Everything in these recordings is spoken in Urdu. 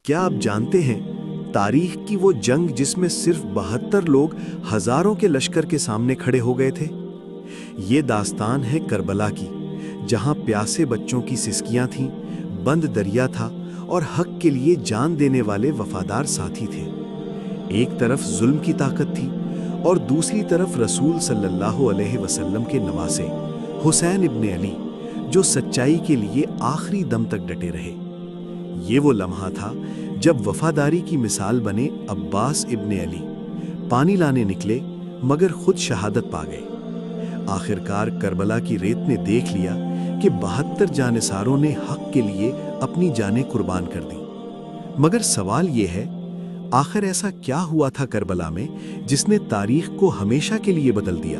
کیا آپ جانتے ہیں تاریخ کی وہ جنگ جس میں صرف 72 لوگ ہزاروں کے لشکر کے سامنے کھڑے ہو گئے تھے؟ یہ داستان ہے کربلا کی، جہاں پیاسے بچوں کی سسکیاں تھیں، بند دریا تھا اور حق کے لیے جان دینے والے وفادار ساتھی تھے۔ ایک طرف ظلم کی طاقت تھی اور دوسری طرف رسول صلی اللہ علیہ وسلم کے نواسے حسین ابن علی، جو سچائی کے لیے آخری دم تک ڈٹے رہے۔ یہ وہ لمحہ تھا جب وفاداری کی مثال بنے عباس ابن علی پانی لانے نکلے مگر خود شہادت پا گئے۔ آخرکار کربلا کی ریت نے دیکھ لیا کہ 72 جانثاروں نے حق کے لیے اپنی جانیں قربان کر دیں۔ مگر سوال یہ ہے، آخر ایسا کیا ہوا تھا کربلا میں جس نے تاریخ کو ہمیشہ کے لیے بدل دیا؟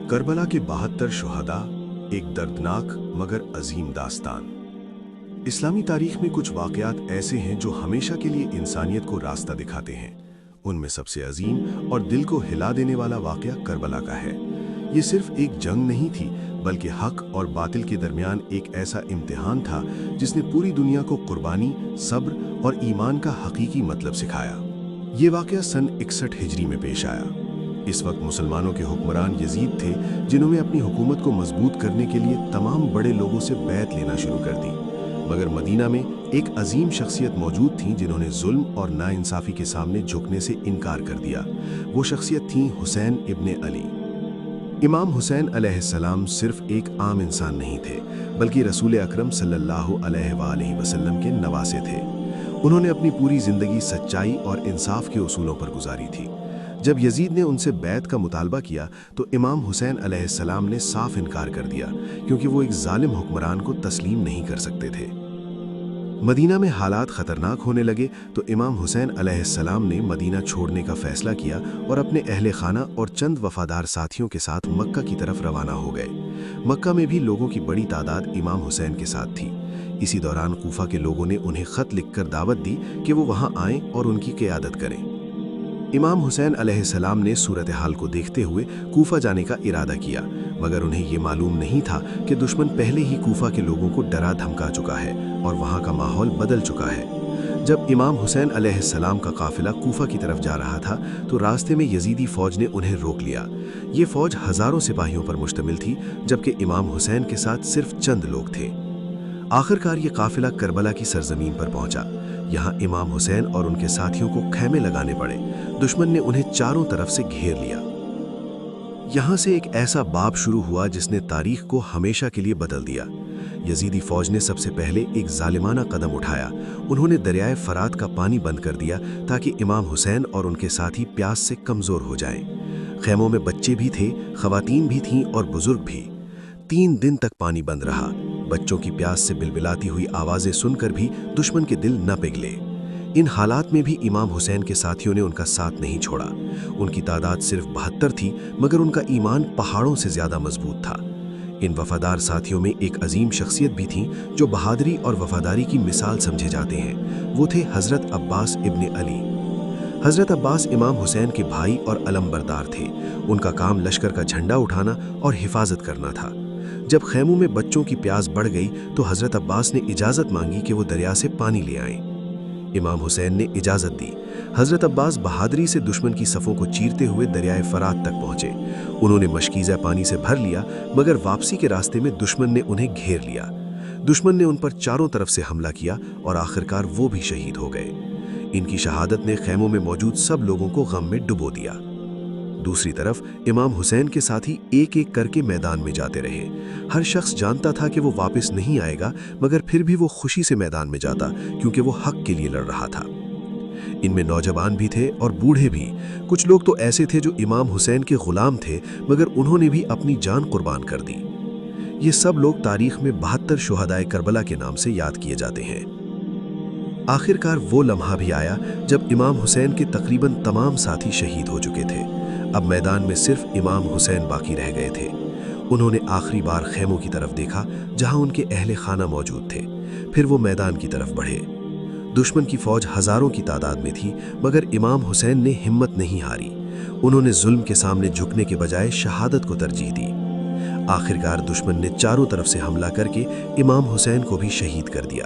کربلا کے 72 شہداء، ایک دردناک مگر عظیم داستان۔ اسلامی تاریخ میں کچھ واقعات ایسے ہیں جو ہمیشہ کے لیے انسانیت کو راستہ دکھاتے ہیں۔ ان میں سب سے عظیم اور دل کو ہلا دینے والا واقعہ کربلا کا ہے۔ یہ صرف ایک جنگ نہیں تھی، بلکہ حق اور باطل کے درمیان ایک ایسا امتحان تھا جس نے پوری دنیا کو قربانی، صبر اور ایمان کا حقیقی مطلب سکھایا۔ یہ واقعہ سن 61 ہجری میں پیش آیا۔ اس وقت مسلمانوں کے حکمران یزید تھے، جنہوں نے اپنی حکومت کو مضبوط کرنے کے لیے تمام بڑے لوگوں سے بیعت لینا شروع کر دی۔ مگر مدینہ میں ایک عظیم شخصیت موجود تھیں جنہوں نے ظلم اور ناانصافی کے سامنے جھکنے سے انکار کر دیا۔ وہ شخصیت تھیں حسین ابن علی۔ امام حسین علیہ السلام صرف ایک عام انسان نہیں تھے، بلکہ رسول اکرم صلی اللہ علیہ وآلہ وسلم کے نواسے تھے۔ انہوں نے اپنی پوری زندگی سچائی اور انصاف کے اصولوں پر گزاری تھی۔ جب یزید نے ان سے بیعت کا مطالبہ کیا تو امام حسین علیہ السلام نے صاف انکار کر دیا، کیونکہ وہ ایک ظالم حکمران کو تسلیم نہیں کر سکتے تھے۔ مدینہ میں حالات خطرناک ہونے لگے تو امام حسین علیہ السلام نے مدینہ چھوڑنے کا فیصلہ کیا اور اپنے اہل خانہ اور چند وفادار ساتھیوں کے ساتھ مکہ کی طرف روانہ ہو گئے۔ مکہ میں بھی لوگوں کی بڑی تعداد امام حسین کے ساتھ تھی۔ اسی دوران کوفہ کے لوگوں نے انہیں خط لکھ کر دعوت دی کہ وہ وہاں آئیں اور ان کی قیادت کریں۔ امام حسین علیہ السلام نے صورتحال کو دیکھتے ہوئے کوفہ جانے کا ارادہ کیا، مگر انہیں یہ معلوم نہیں تھا کہ دشمن پہلے ہی کوفہ کے لوگوں کو ڈرا دھمکا چکا ہے اور وہاں کا ماحول بدل چکا ہے۔ جب امام حسین علیہ السلام کا قافلہ کوفہ کی طرف جا رہا تھا تو راستے میں یزیدی فوج نے انہیں روک لیا۔ یہ فوج ہزاروں سپاہیوں پر مشتمل تھی، جبکہ امام حسین کے ساتھ صرف چند لوگ تھے۔ آخرکار یہ قافلہ کربلا کی سرزمین پر پہنچا۔ یہاں امام حسین اور ان کے ساتھیوں کو خیمے لگانے پڑے۔ دشمن نے انہیں چاروں طرف سے گھیر لیا۔ یہاں سے ایک ایسا باب شروع ہوا جس نے تاریخ کو ہمیشہ کے لیے بدل دیا۔ یزیدی فوج نے سب سے پہلے ایک ظالمانہ قدم اٹھایا۔ انہوں نے دریائے فرات کا پانی بند کر دیا تاکہ امام حسین اور ان کے ساتھی پیاس سے کمزور ہو جائیں۔ خیموں میں بچے بھی تھے، خواتین بھی تھیں اور بزرگ بھی۔ 3 دن تک پانی بند رہا۔ بچوں کی پیاس سے بلبلاتی ہوئی آوازیں سن کر بھی دشمن کے دل نہ پگھلے۔ ان حالات میں بھی امام حسین کے ساتھیوں نے ان کا ساتھ نہیں چھوڑا۔ ان کی تعداد صرف 72 تھی، مگر ان کا ایمان پہاڑوں سے زیادہ مضبوط تھا۔ ان وفادار ساتھیوں میں ایک عظیم شخصیت بھی تھی جو بہادری اور وفاداری کی مثال سمجھے جاتے ہیں۔ وہ تھے حضرت عباس ابن علی۔ حضرت عباس امام حسین کے بھائی اور علم بردار تھے۔ ان کا کام لشکر کا جھنڈا اٹھانا اور حفاظت کرنا تھا۔ جب خیموں میں بچوں کی پیاس بڑھ گئی تو حضرت عباس نے اجازت مانگی کہ وہ دریا سے پانی لے آئیں۔ امام حسین نے اجازت دی۔ حضرت عباس بہادری سے دشمن کی صفوں کو چیرتے ہوئے دریائے فرات تک پہنچے۔ انہوں نے مشکیزہ پانی سے بھر لیا، مگر واپسی کے راستے میں دشمن نے انہیں گھیر لیا۔ دشمن نے ان پر چاروں طرف سے حملہ کیا اور آخرکار وہ بھی شہید ہو گئے۔ ان کی شہادت نے خیموں میں موجود سب لوگوں کو غم میں ڈبو دیا۔ دوسری طرف امام حسین کے ساتھی ایک ایک کر کے میدان میں جاتے رہے۔ ہر شخص جانتا تھا کہ وہ واپس نہیں آئے گا، مگر پھر بھی وہ خوشی سے میدان میں جاتا، کیونکہ وہ حق کے لیے لڑ رہا تھا۔ ان میں نوجوان بھی تھے اور بوڑھے بھی۔ کچھ لوگ تو ایسے تھے جو امام حسین کے غلام تھے، مگر انہوں نے بھی اپنی جان قربان کر دی۔ یہ سب لوگ تاریخ میں 72 شہدائے کربلا کے نام سے یاد کیے جاتے ہیں۔ آخرکار وہ لمحہ بھی آیا جب امام حسین کے تقریباً تمام ساتھی شہید ہو چکے تھے۔ اب میدان میں صرف امام حسین باقی رہ گئے تھے۔ انہوں نے آخری بار خیموں کی طرف دیکھا جہاں ان کے اہل خانہ موجود تھے، پھر وہ میدان کی طرف بڑھے۔ دشمن کی فوج ہزاروں کی تعداد میں تھی، مگر امام حسین نے ہمت نہیں ہاری۔ انہوں نے ظلم کے سامنے جھکنے کے بجائے شہادت کو ترجیح دی۔ آخرکار دشمن نے چاروں طرف سے حملہ کر کے امام حسین کو بھی شہید کر دیا۔